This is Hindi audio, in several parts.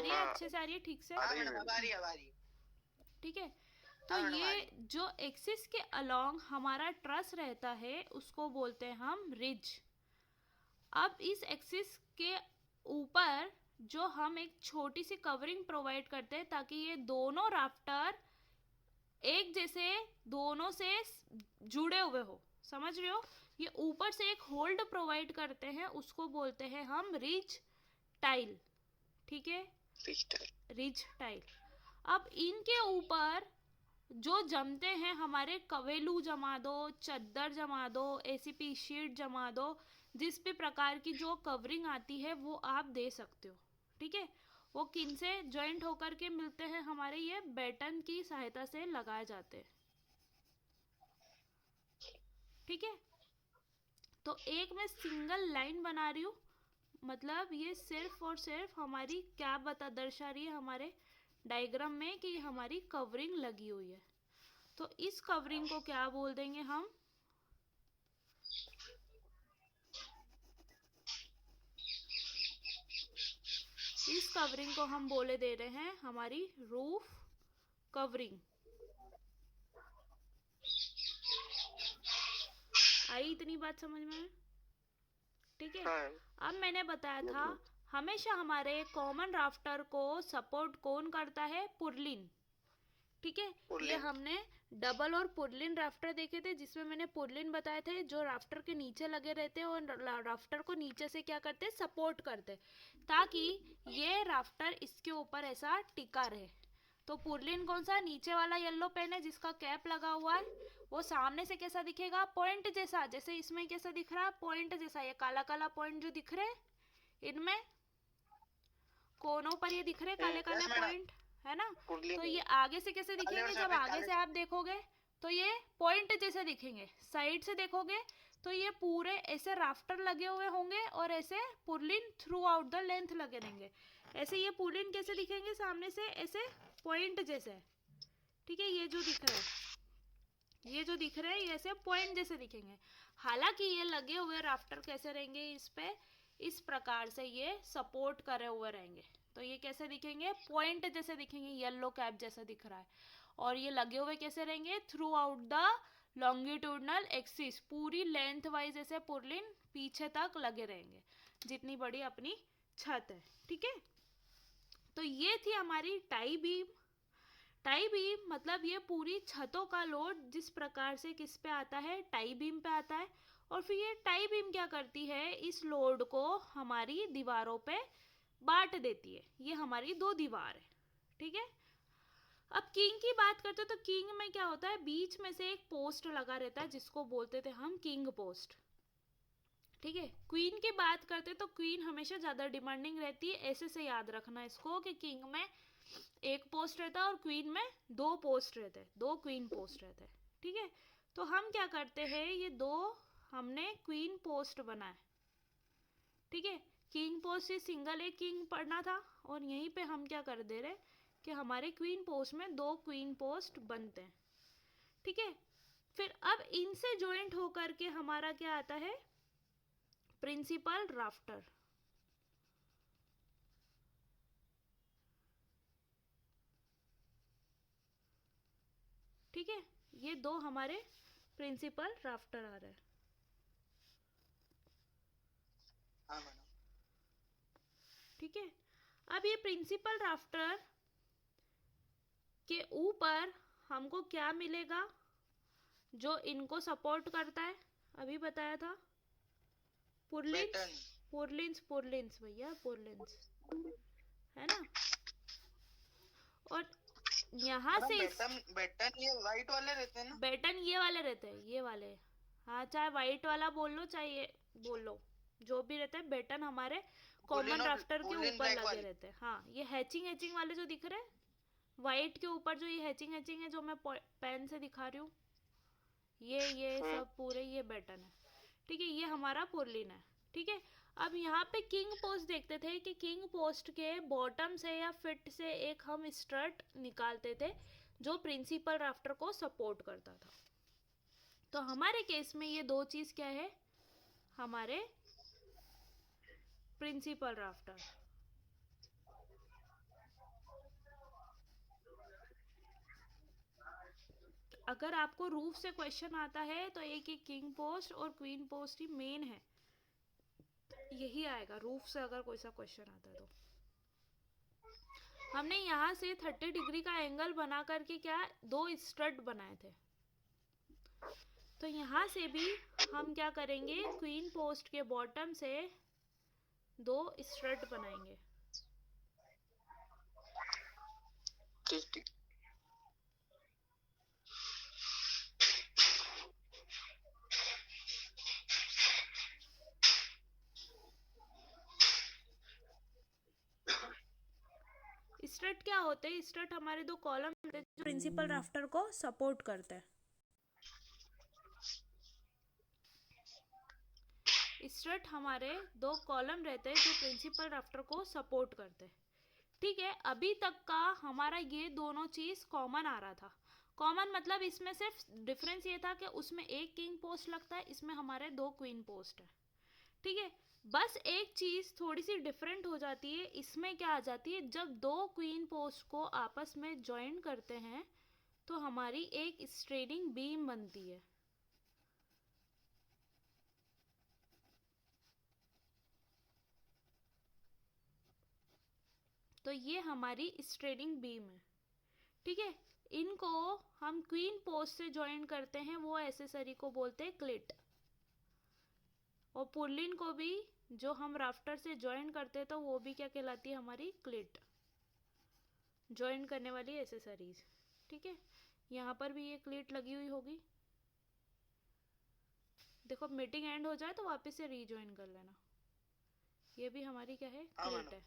रही है? अच्छे से आ रही है? ठीक से? ठीक है। तो ये जो एक्सिस के अलोंग हमारा ट्रस रहता है उसको बोलते हैं हम रिज। अब इस एक्सिस के ऊपर जो हम एक छोटी सी कवरिंग प्रोवाइड करते हैं ताकि ये दोनों राफ्टर एक जैसे दोनों से जुड़े हुए हो, समझ रहे हो? ये ऊपर से एक होल्ड प्रोवाइड करते हैं, उसको बोलते हैं हम रिज टाइल। ठीक है, रिज टाइल। अब इनके ऊपर जो जमते हैं हमारे कवेलू जमा दो, चद्दर जमा दो, एसीपी शीट जमा दो, जिस भी प्रकार की जो कवरिंग आती है वो आप दे सकते हो। ठीक है, वो किन से जॉइंट होकर के मिलते हैं? हमारे ये बैटन की सहायता से लगाए जाते हैं। ठीक है, तो एक मैं सिंगल लाइन बना रही हूँ, मतलब ये सिर्फ और सिर्फ हमारी क्या दर्शा रही है हमारे डायग्राम में कि हमारी कवरिंग लगी हुई है। तो इस कवरिंग को क्या बोल देंगे हम? इस कवरिंग को हम बोले दे रहे हैं हमारी रूफ कवरिंग। आई इतनी बात समझ में? ठीक है। अब मैंने बताया था हमेशा हमारे कॉमन राफ्टर को सपोर्ट कौन करता है? पुर्लिन। ठीक है, ये हमने डबल और पुर्लिन राफ्टर देखे थे, जिसमें मैंने पुर्लिन बताए थे जो राफ्टर के नीचे लगे रहते हैं और राफ्टर को नीचे से क्या करते हैं? सपोर्ट करते, ताकि ये राफ्टर इसके ऊपर ऐसा टिका रहे। तो पुर्लिन कौन सा? नीचे वाला येलो पेन है जिसका कैप लगा हुआ है, वो सामने से कैसा दिखेगा? पॉइंट जैसा। जैसे इसमें कैसा दिख रहा है? पॉइंट जैसा। ये काला काला पॉइंट जो दिख रहे हैं, इनमें कोनों पर ये दिख रहे काले काले पॉइंट, है ना? तो ये आगे से कैसे दिखेंगे? जब आगे से आप देखोगे तो ये पॉइंट जैसे दिखेंगे। साइड से देखोगे तो ये पूरे ऐसे राफ्टर लगे हुए होंगे और ऐसे purlin through out the length लगे रहेंगे। ऐसे ये पुर्लिन कैसे दिखेंगे? सामने से ऐसे पॉइंट जैसे। ठीक है, ये जो दिख रहा है, ये जो दिख रहा है, ये ऐसे पॉइंट जैसे दिखेंगे। हालांकि ये लगे हुए राफ्टर कैसे रहेंगे? इस पे इस प्रकार से ये सपोर्ट करे हुए रहेंगे, तो ये कैसे दिखेंगे? पॉइंट जैसे दिखेंगे, येलो कैप जैसा दिख रहा है। और ये लगे हुए कैसे रहेंगे? Through out the longitudinal axis, पूरी लेंथ वाइज ऐसे पुर्लिन पीछे तक लगे रहेंगे, जितनी बड़ी अपनी छत है। ठीक है, तो ये थी हमारी टाई बीम। टाई बीम मतलब ये पूरी छतों का लोड जिस प्रकार से किस पे आता है? टाई बीम पे आता है। और फिर ये टाई बीम क्या करती है? इस लोड को हमारी दीवारों पे बांट देती है। ये हमारी दो दीवार है। ठीक है, अब किंग की बात करते हो तो किंग में क्या होता है? बीच में से एक पोस्ट लगा रहता है जिसको बोलते थे हम किंग पोस्ट। ठीक है, क्वीन की बात करते तो क्वीन हमेशा ज्यादा डिमांडिंग रहती है। ऐसे से याद रखना इसको कि किंग में एक पोस्ट रहता है और क्वीन में दो पोस्ट रहते हैं, दो क्वीन पोस्ट रहते हैं। ठीक है, तो हम क्या करते हैं? ये दो हमने क्वीन पोस्ट बनाए। ठीक है, किंग पोस्ट से सिंगल एक किंग पढ़ना था और यहीं पे हम क्या कर दे रहे कि हमारे क्वीन पोस्ट में दो क्वीन पोस्ट बनते हैं। ठीक है, फिर अब इनसे ज्वाइंट होकर के हमारा क्या आता है? Principal rafter. ठीक है, ये दो हमारे प्रिंसिपल राफ्टर आ रहे हैं। हाँ मैडम। ठीक है, अब ये प्रिंसिपल राफ्टर के ऊपर हमको क्या मिलेगा जो इनको सपोर्ट करता है? अभी बताया था पुर्लिन्स, पुर्लिन्स, पुर्लिन्स भैया, पुर्लिन्स, है ना? और यहाँ से बैटन ये व्हाइट वाले रहते हैं ना? बैटन ये वाले रहते हैं, ये वाले। हाँ, चाहे व्हाइट वाला बोल लो चाहे ये बोल लो, जो भी रहता है बैटन हमारे कॉमन राफ्टर के ऊपर लगे रहते हैं। हाँ, ये हैचिंग हैचिंग वाले जो दिख रहे हैं व्हाइट के ऊपर, जो ये हैचिंग हैचिंग है जो मैं पेन से दिखा रही हूँ, ये सब पूरे ये बैटन है। ठीक है, ये हमारा पुर्लिन है। ठीक है, अब यहाँ पे किंग पोस्ट देखते थे कि किंग पोस्ट के बॉटम से या फिट से एक हम स्ट्रट निकालते थे जो प्रिंसिपल राफ्टर को सपोर्ट करता था। तो हमारे केस में ये दो चीज क्या है? हमारे प्रिंसिपल राफ्टर। अगर आपको रूफ से क्वेश्चन आता है तो एक किंग पोस्ट और क्वीन पोस्ट ही मेन है, यही आएगा रूफ से अगर कोई सा क्वेश्चन आता है तो। हमने यहाँ से 30 डिग्री का एंगल बना करके क्या 2 स्ट्रट बनाए थे, तो यहाँ से भी हम क्या करेंगे, क्वीन पोस्ट के बॉटम से 2 स्ट्रट बनाएंगे। ठीक। स्ट्रट क्या होते हैं? स्ट्रट हमारे 2 कॉलम होते हैं जो प्रिंसिपल राफ्टर को सपोर्ट करते हैं। स्ट्रट हमारे 2 कॉलम रहते हैं जो प्रिंसिपल राफ्टर को सपोर्ट करते हैं। ठीक है, अभी तक का हमारा ये दोनों चीज कॉमन आ रहा था। कॉमन मतलब इसमें सिर्फ डिफरेंस ये था कि उसमें एक किंग पोस्ट लगता है, इसमें हमारे 2 क्वीन पोस्ट है। ठीक है, बस एक चीज थोड़ी सी डिफरेंट हो जाती है, इसमें क्या आ जाती है, जब 2 क्वीन पोस्ट को आपस में ज्वाइन करते हैं तो हमारी एक स्ट्रेनिंग बीम बनती है। तो ये हमारी स्ट्रेनिंग बीम है। ठीक है, इनको हम क्वीन पोस्ट से ज्वाइन करते हैं, वो एसेसरी को बोलते हैं क्लिट। और पुर्लिन को भी जो हम राफ्टर से ज्वाइन करते हैं तो वो भी क्या कहलाती है, हमारी क्लिट, ज्वाइन करने वाली एसेसरीज। ठीक है, यहाँ पर भी ये क्लिट लगी हुई होगी। देखो मीटिंग एंड हो जाए तो वापस से रीज्वाइन कर लेना। ये भी हमारी क्या है, क्लिट है।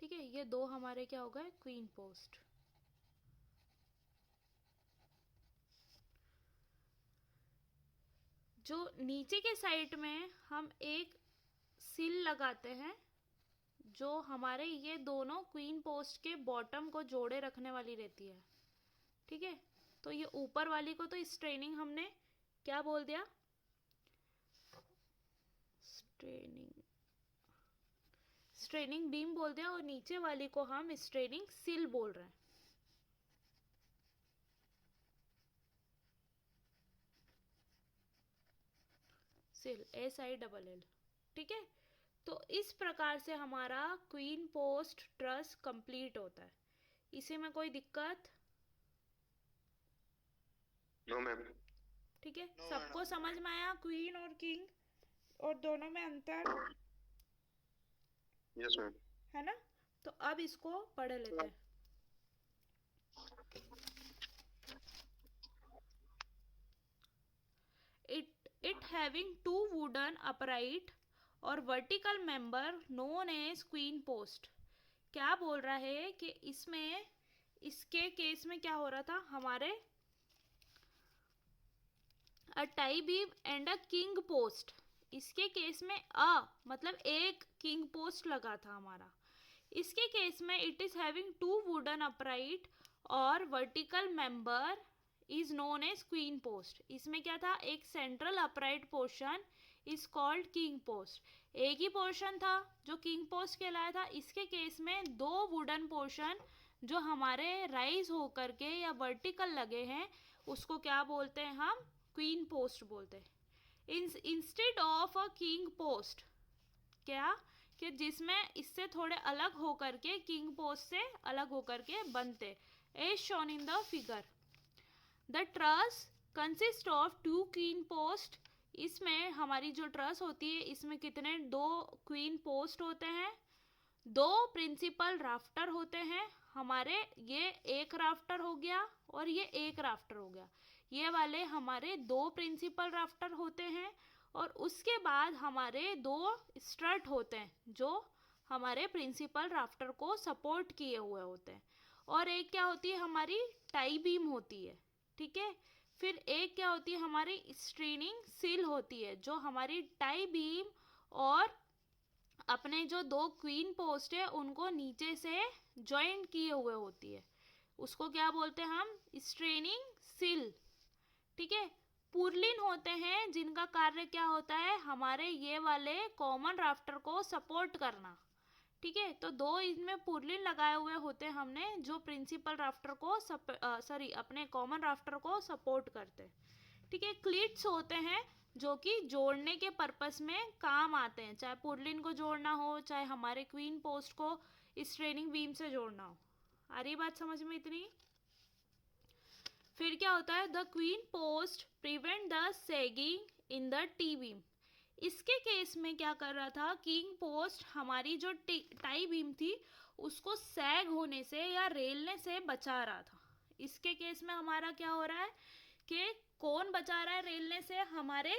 ठीक है, ये 2 हमारे क्या हो गए, क्वीन पोस्ट। जो नीचे के साइड में हम एक सील लगाते हैं जो हमारे ये दोनों क्वीन पोस्ट के बॉटम को जोड़े रखने वाली रहती है। ठीक है, तो ये ऊपर वाली को तो स्ट्रेनिंग हमने क्या बोल दिया, स्ट्रेनिंग बीम बोल दिया, और नीचे वाली को हम स्ट्रेनिंग सील बोल रहे हैं। सिल, SILL। ठीक है, तो इस प्रकार से हमारा क्वीन पोस्ट ट्रस कंप्लीट होता है। इसे में कोई दिक्कत? No ma'am. ठीक है, सबको समझ में आया क्वीन और किंग और दोनों में अंतर? Yes ma'am. है ना, तो अब इसको पढ़ लेते हैं। It having 2 wooden upright और vertical member known as queen post। क्या बोल रहा है कि इसमें, इसके केस में क्या हो रहा था, हमारे a tie beam and a king post। इसके केस में मतलब एक किंग पोस्ट लगा था हमारा। इसके केस में it is having 2 wooden upright और vertical member is known as queen post. इसमें क्या था, एक central upright portion is called king post. एक ही पोर्शन था जो किंग पोस्ट कहलाया था। इसके केस में 2 वुडन पोर्शन जो हमारे राइज होकर के या वर्टिकल लगे हैं उसको क्या बोलते हैं, हम क्वीन पोस्ट बोलते हैं। Instead of a king post, क्या कि जिसमें इससे थोड़े अलग होकर के, किंग पोस्ट से अलग होकर के बनते, as shown in the figure. The truss consist of 2 queen post. इसमें हमारी जो ट्रस होती है इसमें कितने, 2 क्वीन पोस्ट होते हैं, 2 प्रिंसिपल राफ्टर होते हैं हमारे। ये एक राफ्टर हो गया और ये एक राफ्टर हो गया। ये वाले हमारे 2 प्रिंसिपल राफ्टर होते हैं और उसके बाद हमारे 2 स्ट्रट होते हैं जो हमारे प्रिंसिपल राफ्टर को सपोर्ट किए हुए होते हैं। और एक क्या होती है, हमारी टाई बीम होती है। ठीक है, फिर एक क्या होती है, हमारी स्ट्रेनिंग सील होती है जो हमारी टाई बीम और अपने जो 2 क्वीन पोस्ट है उनको नीचे से ज्वाइन किए हुए होती है। उसको क्या बोलते हैं हम, स्ट्रेनिंग सील। ठीक है, पुर्लिन होते हैं जिनका कार्य क्या होता है, हमारे ये वाले कॉमन राफ्टर को सपोर्ट करना। ठीक है, तो 2 इसमें पुर्लिन लगाए हुए होते हैं हमने, जो प्रिंसिपल राफ्टर को अपने कॉमन राफ्टर को सपोर्ट करते हैं। ठीक है, क्लीट्स होते हैं जो कि जोड़ने के पर्पस में काम आते हैं, चाहे पुर्लिन को जोड़ना हो, चाहे हमारे क्वीन पोस्ट को स्ट्रेनिंग बीम से जोड़ना हो। आ रही बात समझ में इतनी? फिर क्या होता है, the queen post prevent the sagging in the T beam. इसके केस में क्या कर रहा था, किंग पोस्ट हमारी जो टाई बीम थी उसको सैग होने से या रेलने से बचा रहा था। इसके केस में हमारा क्या हो रहा है कि कौन बचा रहा है रेलने से, हमारे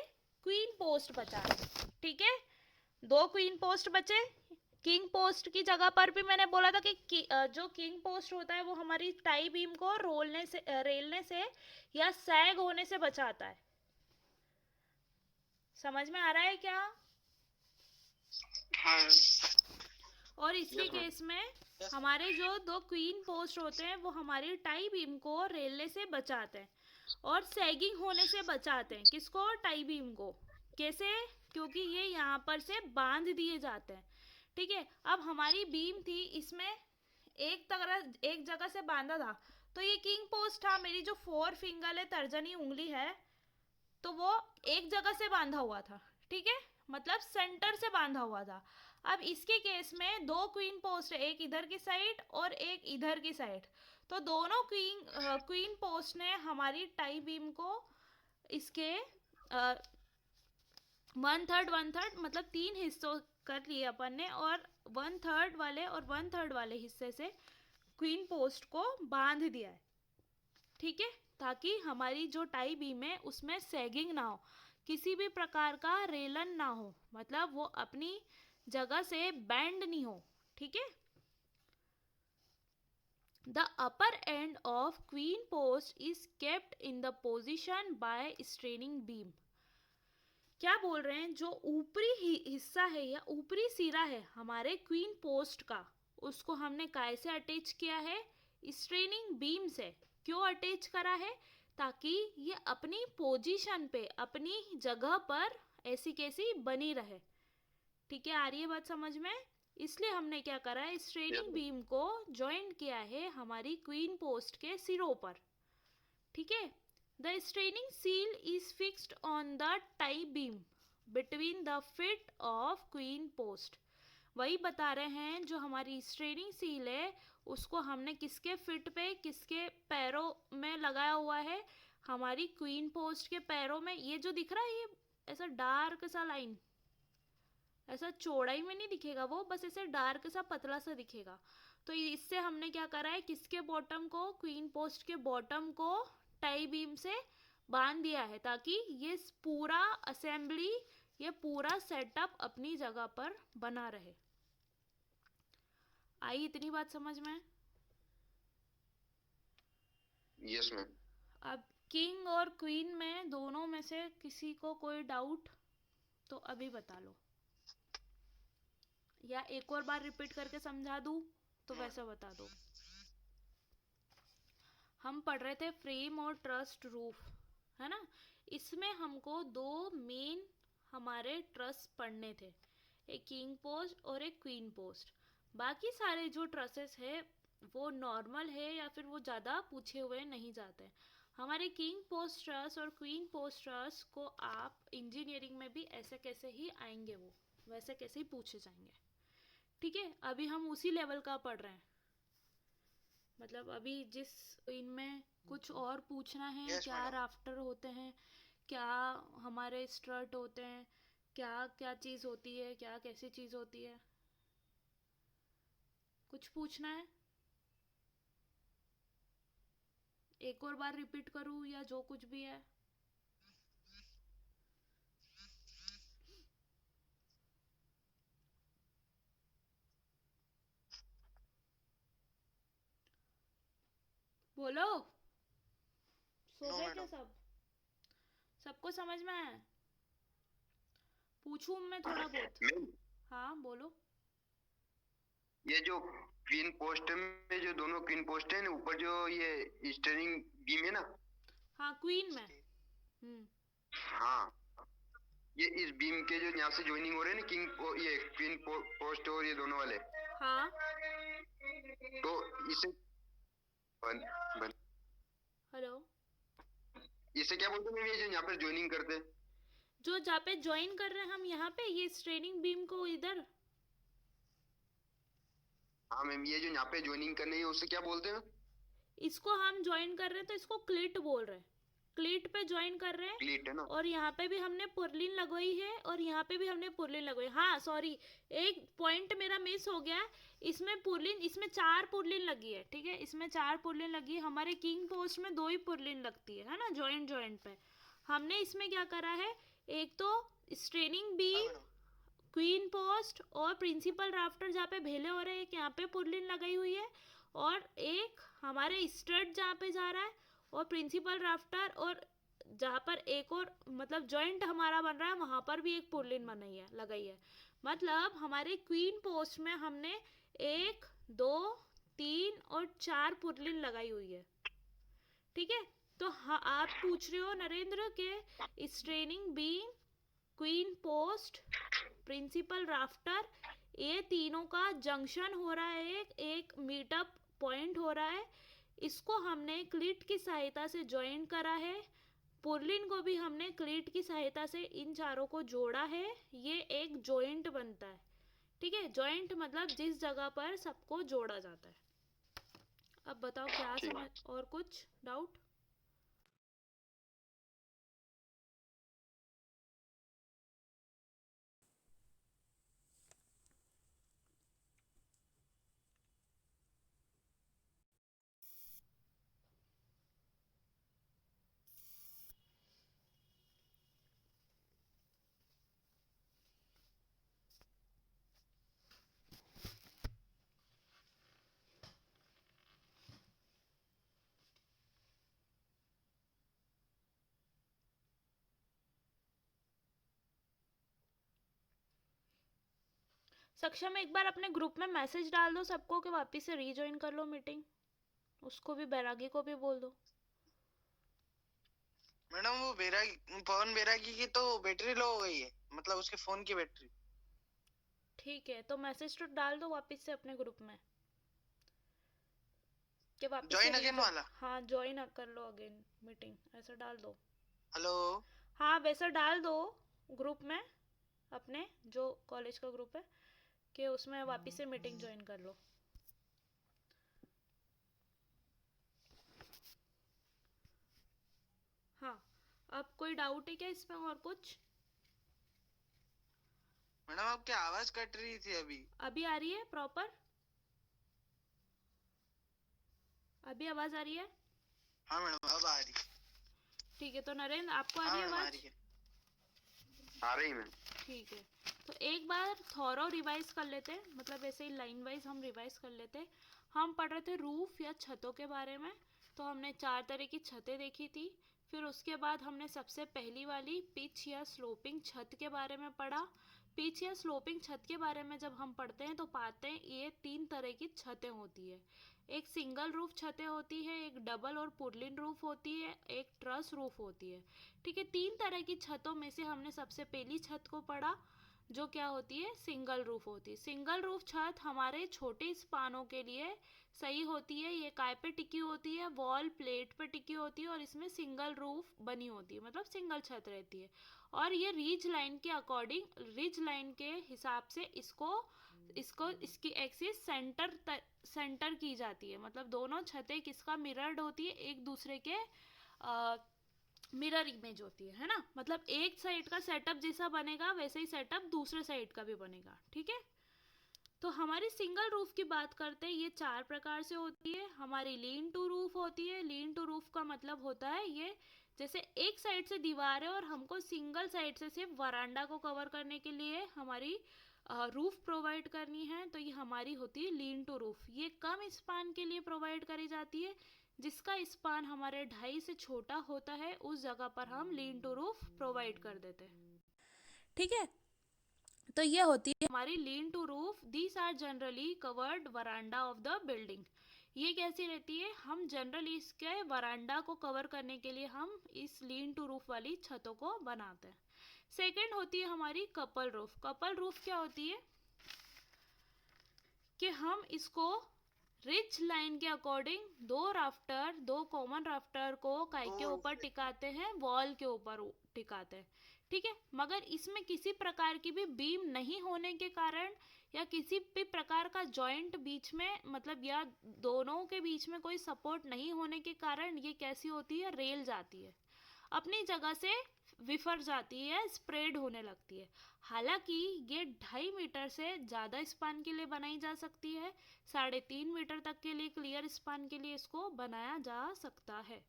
क्वीन पोस्ट बचा रहे हैं। ठीक है, 2 क्वीन पोस्ट बचे। किंग पोस्ट की जगह पर भी मैंने बोला था कि जो किंग पोस्ट होता है वो हमारी टाई बीम को रेलने से या सैग होने से बचाता है। समझ में आ रहा है क्या? हाँ। और इसके केस में हमारे जो 2 क्वीन पोस्ट होते हैं वो हमारी टाई बीम को रेलने से बचाते हैं और सैगिंग होने से बचाते हैं। किसको? टाई बीम को। कैसे? क्योंकि ये यहाँ पर से बांध दिए जाते हैं। ठीक है, अब हमारी बीम थी, इसमें एक जगह से बांधा था, तो ये किंग पोस्ट था, मेरी जो 4 फिंगर है, तर्जनी उंगली है, तो वो एक जगह से बांधा हुआ था। ठीक है, मतलब सेंटर से बांधा हुआ था। अब इसके केस में 2 क्वीन पोस्ट है, एक इधर की साइड और एक इधर की साइड, तो दोनों क्वीन पोस्ट ने हमारी टाई बीम को इसके 1/3 मतलब 3 हिस्सों कर लिए अपन ने, और 1/3 वाले और 1/3 वाले हिस्से से क्वीन पोस्ट को बांध दिया है। ठीक है, ताकि हमारी जो टाई बीम है उसमें सैगिंग ना हो, किसी भी प्रकार का रेलन ना हो, मतलब वो अपनी जगह से बेंड नहीं हो। ठीक है, the upper end of queen post is kept in the position by straining beam. क्या बोल रहे हैं, जो ऊपरी हिस्सा है या ऊपरी सिरा है हमारे क्वीन पोस्ट का, उसको हमने कैसे अटैच किया है? स्ट्रेनिंग बीम से। क्यों अटैच करा है? ताकि ये अपनी पोजीशन पे, अपनी जगह पर ऐसी कैसी बनी रहे। ठीक है, आ रही है बात समझ में? इसलिए हमने क्या करा है, स्ट्रेनिंग बीम को ज्वाइंट किया है हमारी क्वीन पोस्ट के सिरों पर। ठीक है, the straining seal is fixed on the tie beam between the feet of queen post। वही बता रहे हैं, जो हमारी स्ट्रेनिंग सील है उसको हमने किसके फिट पे, किसके पैरों में लगाया हुआ है? हमारी क्वीन पोस्ट के पैरों में। ये जो दिख रहा है, ये ऐसा डार्क सा लाइन, ऐसा चौड़ाई में नहीं दिखेगा वो, बस ऐसे डार्क सा पतला सा दिखेगा। तो इससे हमने क्या करा है, किसके बॉटम को? क्वीन पोस्ट के बॉटम को टाई बीम से बांध दिया है, ताकि ये पूरा असेंबली, ये पूरा सेटअप अपनी जगह पर बना रहे। आई इतनी बात समझ में? Yes ma'am. अब किंग और क्वीन में दोनों में से किसी को कोई डाउट तो अभी बता लो, या एक और बार रिपीट करके समझा दूं तो वैसा बता दो। हम पढ़ रहे थे फ्रेम और ट्रस्ट रूफ, है ना? इसमें हमको 2 मेन हमारे ट्रस पढ़ने थे, एक किंग पोस्ट और एक क्वीन पोस्ट। बाकी सारे जो ट्रसेस है वो नॉर्मल है या फिर वो ज़्यादा पूछे हुए नहीं जाते। हमारे किंग पोस्ट ट्रस और क्वीन पोस्ट ट्रस को आप इंजीनियरिंग में भी ऐसे कैसे ही आएंगे, वो वैसे कैसे ही पूछे जाएंगे। ठीक है, अभी हम उसी लेवल का पढ़ रहे हैं, मतलब अभी जिस इनमें कुछ और पूछना है, Yes, क्या madam. राफ्टर होते हैं, क्या हमारे स्ट्रट होते हैं, क्या क्या चीज़ होती है, क्या कैसी चीज़ होती है, कुछ पूछना है? एक और बार रिपीट करूँ या जो कुछ भी है? बोलो, सो No, गए क्या madam. सब? सबको समझ में आया? पूछूं मैं थोड़ा बहुत? मैम, हाँ बोलो। ये जो क्वीन पोस्ट में जो दोनों क्वीन पोस्ट है ना, ऊपर जो ये स्टीयरिंग बीम है ना, हाँ, क्वीन में। हाँ, ये इस बीम के जो यहाँ से ज्वाइनिंग हो रहे हैं ना, ये क्वीन पोस्ट और ये दोनों वाले, हाँ तो इसे हेलो, इसे क्या बोलते हैं मैम, ये जो यहाँ पे ज्वाइनिंग करते हैं? जो जहाँ पे ज्वाइन कर रहे हैं हम यहाँ पे ये स्ट्रेनिंग बीम को इधर, हाँ मैम, ये जो यहाँ पे ज्वाइनिंग करने है उसे क्या बोलते हैं? इसको हम ज्वाइन कर रहे हैं तो इसको क्लिट बोल रहे हैं। क्लिट पे ज्वाइन कर रहे हैं। क्लीट है ना? और यहाँ पे भी हमने पुर्लिन लगवाई है और यहाँ पे भी हमने पुर्लिन लगवाई। हाँ सॉरी, एक पॉइंट मेरा मिस हो गया। इसमें पुर्लिन, इसमें 4 पुर्लिन लगी है, ठीक है, इसमें 4 पुर्लिन लगी है। हमारे किंग पोस्ट में 2 ही पुर्लिन लगती है ना, जॉइंट पे। हमने इसमें क्या करा है, एक तो स्ट्रेनिंग बीम, क्वीन पोस्ट और प्रिंसिपल राफ्टर जहाँ पे भेले हो रहे हैं, एक यहाँ पे पुर्लिन लगाई हुई है, और एक हमारे स्टड जहाँ पे जा रहा है, और प्रिंसिपल राफ्टर, और जहाँ पर एक और मतलब जॉइंट हमारा बन रहा है वहां पर भी एक पुर्लिन बनाई है, लगाई है। मतलब हमारे क्वीन पोस्ट में हमने 1 2 3 और 4 पुर्लिन लगाई हुई है, ठीक है। तो हाँ, आप पूछ रहे हो नरेंद्र के straining beam, queen post, principal rafter, ये तीनों का जंक्शन हो रहा है, एक मीटअप पॉइंट हो रहा है। इसको हमने क्लिट की सहायता से ज्वाइन करा है। पुर्लिन को भी हमने क्लिट की सहायता से इन चारों को जोड़ा है। ये एक जॉइंट बनता है, ठीक है। जॉइंट मतलब जिस जगह पर सबको जोड़ा जाता है। अब बताओ क्या समझ, और कुछ डाउट? सक्षम, एक बार अपने ग्रुप में मैसेज डाल दो सबको कि वापस से रीजॉइन कर लो मीटिंग। उसको भी, बैरागी को भी बोल दो। मैडम वो पवन बैरागी की तो बैटरी लो हो गई है, मतलब उसके फोन की बैटरी। ठीक है, तो मैसेज तो डाल दो वापस से अपने ग्रुप में कि वापस ज्वाइन से अगेन वाला। हाँ, ज्वाइन कर लो अगेन मीटिंग, ऐसा डाल दो। हेलो। हाँ वैसा डाल दो ग्रुप में, अपने जो कॉलेज का ग्रुप है, कि उसमें वापस से मीटिंग ज्वाइन कर लो। हाँ, अब कोई डाउट है क्या इसमें, और कुछ? मैडम आपकी आवाज कट रही थी अभी। अभी आ रही है प्रॉपर? अभी आवाज आ रही है? हाँ मैडम अब आ रही। ठीक है, तो नरेंद्र आपको आ हाँ रही है मैडम आ आवाज? रही है। आ रही मैम। ठीक है, तो एक बार थॉरो रिवाइज कर लेते हैं, मतलब ऐसे ही लाइन वाइज हम रिवाइज कर लेते हैं। हम पढ़ रहे थे रूफ या छतों के बारे में। तो हमने 4 तरह की छतें देखी थी। फिर उसके बाद हमने सबसे पहली वाली पिच या स्लोपिंग छत के बारे में पढ़ा। पिच या स्लोपिंग छत के बारे में जब हम पढ़ते हैं तो पाते हैं ये 3 तरह की छतें होती है। एक सिंगल रूफ छतें होती है, एक डबल और पुर्लिन रूफ होती है, एक ट्रस रूफ होती है, ठीक है। 3 तरह की छतों में से हमने सबसे पहली छत को पढ़ा, जो क्या होती है, सिंगल रूफ होती है। सिंगल रूफ छत हमारे छोटे स्पानों के लिए सही होती है। ये काय पे टिकी होती है, वॉल प्लेट पे टिकी होती है, और इसमें सिंगल रूफ बनी होती है, मतलब सिंगल छत रहती है। और ये रिज लाइन के अकॉर्डिंग, रिज लाइन के हिसाब से इसको इसको इसकी एक्सिस सेंटर की जाती है। मतलब दोनों छतें किसका मिरर्ड होती है, एक दूसरे के मिरर इमेज होती है ना। मतलब एक साइड का सेटअप जैसा बनेगा वैसे ही सेटअप दूसरे साइड का भी बनेगा, ठीक है। तो हमारी सिंगल रूफ की बात करते हैं, ये 4 प्रकार से होती है। हमारी लीन टू रूफ होती है। लीन टू रूफ का मतलब होता है ये, जैसे एक साइड से दीवार है और हमको सिंगल साइड से सिर्फ वरांडा को कवर करने के लिए हमारी रूफ प्रोवाइड करनी है, तो ये हमारी होती है लीन टू रूफ। ये कम स्पान के लिए प्रोवाइड करी जाती है। जिसका स्पान हमारे 2.5 से छोटा होता है उस जगह पर हम लीन टू रूफ प्रोवाइड कर देते हैं, ठीक है। तो ये होती है हमारी lean to roof. These are generally covered veranda of the building. ये कैसी रहती है, हम जनरली इसके वरांडा को कवर करने के लिए हम इस लीन टू रूफ वाली छतों को बनाते हैं। सेकंड होती है हमारी कपल रूफ। कपल रूफ क्या होती है कि हम इसको रिच लाइन के अकॉर्डिंग दो कॉमन राफ्टर को काय के ऊपर टिकाते हैं, वॉल के ऊपर टिकाते हैं, ठीक है। मगर इसमें किसी प्रकार की भी बीम नहीं होने के कारण या किसी भी प्रकार का जॉइंट बीच में मतलब या दोनों के बीच में कोई सपोर्ट नहीं होने के कारण ये कैसी होती है, रेल जाती है, अपनी जगह से विफर जाती है, स्प्रेड होने लगती है। हालांकि ये 2.5 मीटर से ज़्यादा स्पान के लिए बनाई जा सकती है, 3.5 मीटर तक के लिए क्लियर स्पान के लिए इसको बनाया जा सकता है।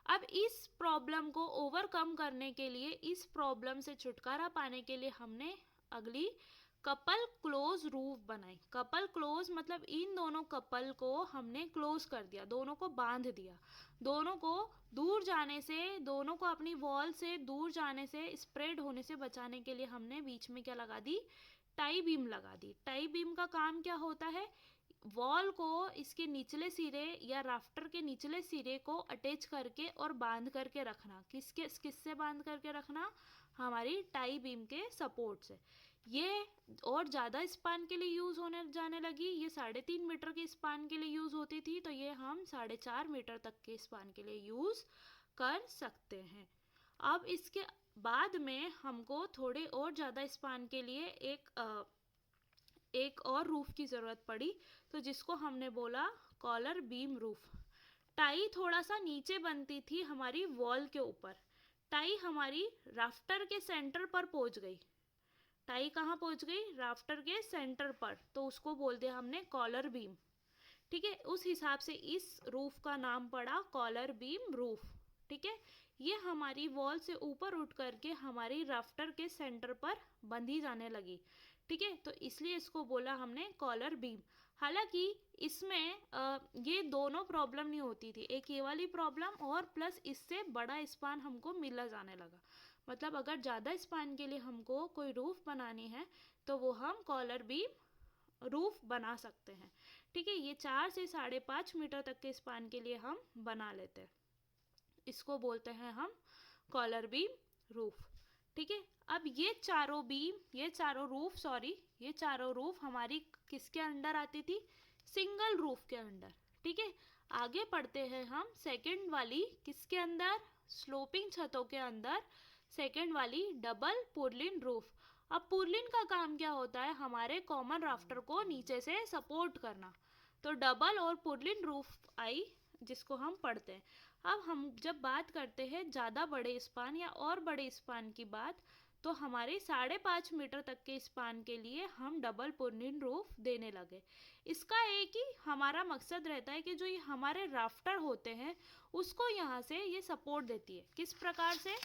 अब इस प्रॉब्लम को ओवरकम करने के लिए, इस प्रॉब्लम से छुटकारा पाने के लिए हमने अगली कपल क्लोज रूफ बनाई। कपल क्लोज मतलब इन दोनों कपल को हमने क्लोज कर दिया, दोनों को बांध दिया, दोनों को दूर जाने से, दोनों को अपनी वॉल से दूर जाने से, स्प्रेड होने से बचाने के लिए हमने बीच में क्या लगा दी, टाई बीम लगा दी। टाई बीम का काम क्या होता है, वॉल को इसके निचले सिरे या राफ्टर के निचले सिरे को अटैच करके और बांध करके रखना। किससे बांध करके रखना, हमारी टाई बीम के सपोर्ट से। ये और ज़्यादा स्पान के लिए यूज़ होने जाने लगी, ये 3.5 मीटर के स्पान के लिए यूज़ होती थी, तो ये हम 4.5 मीटर तक के स्पान के लिए यूज़ कर सकते हैं। अब इसके बाद में हमको थोड़े और ज़्यादा स्पान के लिए एक और रूफ की ज़रूरत पड़ी, तो जिसको हमने बोला कॉलर बीम रूफ। टाई थोड़ा सा नीचे बनती थी हमारी वॉल के ऊपर, टाई हमारी राफ्टर के सेंटर पर पहुंच गई। टाई कहाँ पहुंच गई, राफ्टर के सेंटर पर, तो उसको बोल दिया हमने कॉलर बीम, ठीक है। उस हिसाब से इस रूफ का नाम पड़ा कॉलर बीम रूफ, ठीक है। ये हमारी वॉल से ऊपर उठ करके हमारी राफ्टर के सेंटर पर बंधी जाने लगी, ठीक है, तो इसलिए इसको बोला हमने कॉलर बीम। हालांकि इसमें ये दोनों प्रॉब्लम नहीं होती थी, एक ये वाली प्रॉब्लम और प्लस इससे बड़ा स्पान हमको मिला जाने लगा। मतलब अगर ज़्यादा स्पान के लिए हमको कोई रूफ बनानी है तो वो हम कॉलर बीम रूफ बना सकते हैं, ठीक है। ये 4 से 5.5 मीटर तक के स्पान के लिए हम बना लेते हैं, इसको बोलते हैं हम कॉलर बीम रूफ, ठीक है। अब ये चारों रूफ हमारी किसके अंडर आती थी, सिंगल रूफ के अंडर, ठीक है। आगे पढ़ते हैं हम सेकंड वाली किसके अंदर, स्लोपिंग छतों के अंदर, सेकंड वाली डबल पुरलिन रूफ। अब पुरलिन का काम क्या होता है, हमारे कॉमन राफ्टर को नीचे से सपोर्ट करना, तो डबल और पुरलिन रूफ आई जिसको हम पढ़ते हैं। अब हम जब बात करते हैं ज़्यादा बड़े स्पान या और बड़े स्पान की बात, तो हमारे 5.5 मीटर तक के स्पान के लिए हम डबल पुरलिन रूफ देने लगे। इसका एक ही हमारा मकसद रहता है कि जो ये हमारे राफ्टर होते हैं उसको यहाँ से ये सपोर्ट देती है। किस प्रकार से,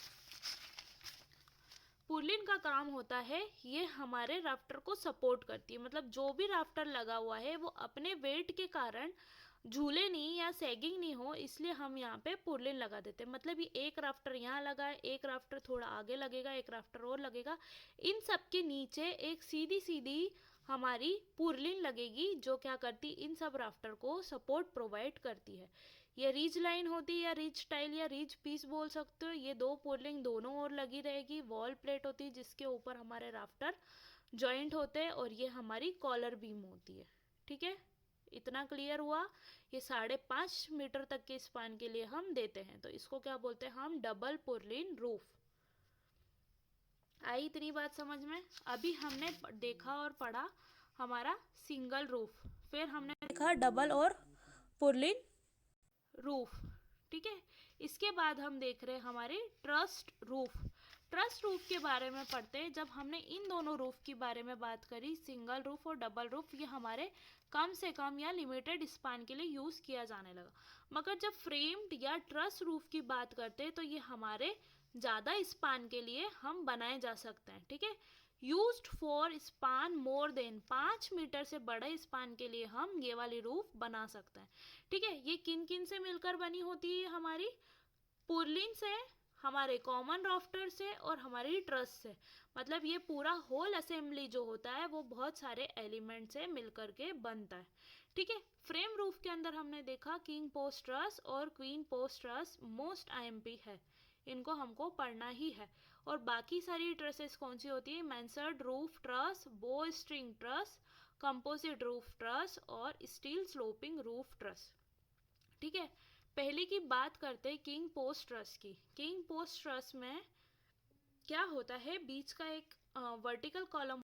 पुरलिन का काम होता है ये हमारे राफ्टर को सपोर्ट करती है, मतलब जो भी राफ्टर लगा हुआ है वो अपने वेट के कारण झूले नहीं या सैगिंग नहीं हो, इसलिए हम यहाँ पे पुरलिन लगा देते हैं। मतलब ये एक राफ्टर यहाँ लगा है, एक राफ्टर थोड़ा आगे लगेगा, एक राफ्टर और लगेगा, इन सब के नीचे एक सीधी सीधी हमारी पुरलिन लगेगी जो क्या करती, इन सब राफ्टर को सपोर्ट प्रोवाइड करती है। ये रिज लाइन होती है या रिज टाइल या रिज पीस बोल सकते हो, ये 2 पुरलिन दोनों ओर लगी रहेगी। वॉल प्लेट होती है जिसके ऊपर हमारे राफ्टर जॉइंट होते हैं और ये हमारी कॉलर बीम होती है, ठीक है। इतना क्लियर हुआ, ये 5.5 मीटर तक के स्पान के लिए हम देते हैं, तो इसको क्या बोलते हैं हम, डबल पुरलिन रूफ। आई इतनी बात समझ में। अभी हमने देखा और पढ़ा हमारा सिंगल रूफ, फिर हमने देखा डबल और पुरलिन रूफ, ठीक है। इसके बाद हम देख रहे हैं हमारे ट्रस्ट रूफ। ट्रस्ट रूफ के बारे में पढ़ते हैं। जब हमने इन दोनों रूफ के बारे में बात करी, सिंगल रूफ और डबल रूफ, ये हमारे कम से कम या लिमिटेड स्पान के लिए यूज़ किया जाने लगा। मगर जब फ्रेम्ड या ट्रस्ट रूफ की बात करते हैं तो ये हमारे ज़्यादा स्पान के लिए हम बनाए जा सकते हैं, ठीक है। Used for span more than 5 metre से बड़े स्पान के लिए हम ये वाली रूफ बना सकते हैं, ठीक है। ये किन किन से मिलकर बनी होती है, हमारी पुरलिन से, हमारे कॉमन राफ्टर से और हमारी ट्रस से। मतलब ये पूरा होल असेंबली जो होता है वो बहुत सारे एलिमेंट से मिलकर के बनता है, ठीक है। फ्रेम रूफ के अंदर हमने देखा किंग पोस्ट ट्रस और queen post truss most IMP है, इनको हमको पढ़ना ही है। और बाकी सारी ट्रसेस कौन सी होती है, मैंसर्ड रूफ ट्रस, बो string truss, composite roof truss और स्टील स्लोपिंग रूफ ट्रस। ठीक है, पहले की बात करते हैं किंग पोस्ट ट्रस की। किंग पोस्ट ट्रस में क्या होता है, बीच का एक वर्टिकल कॉलम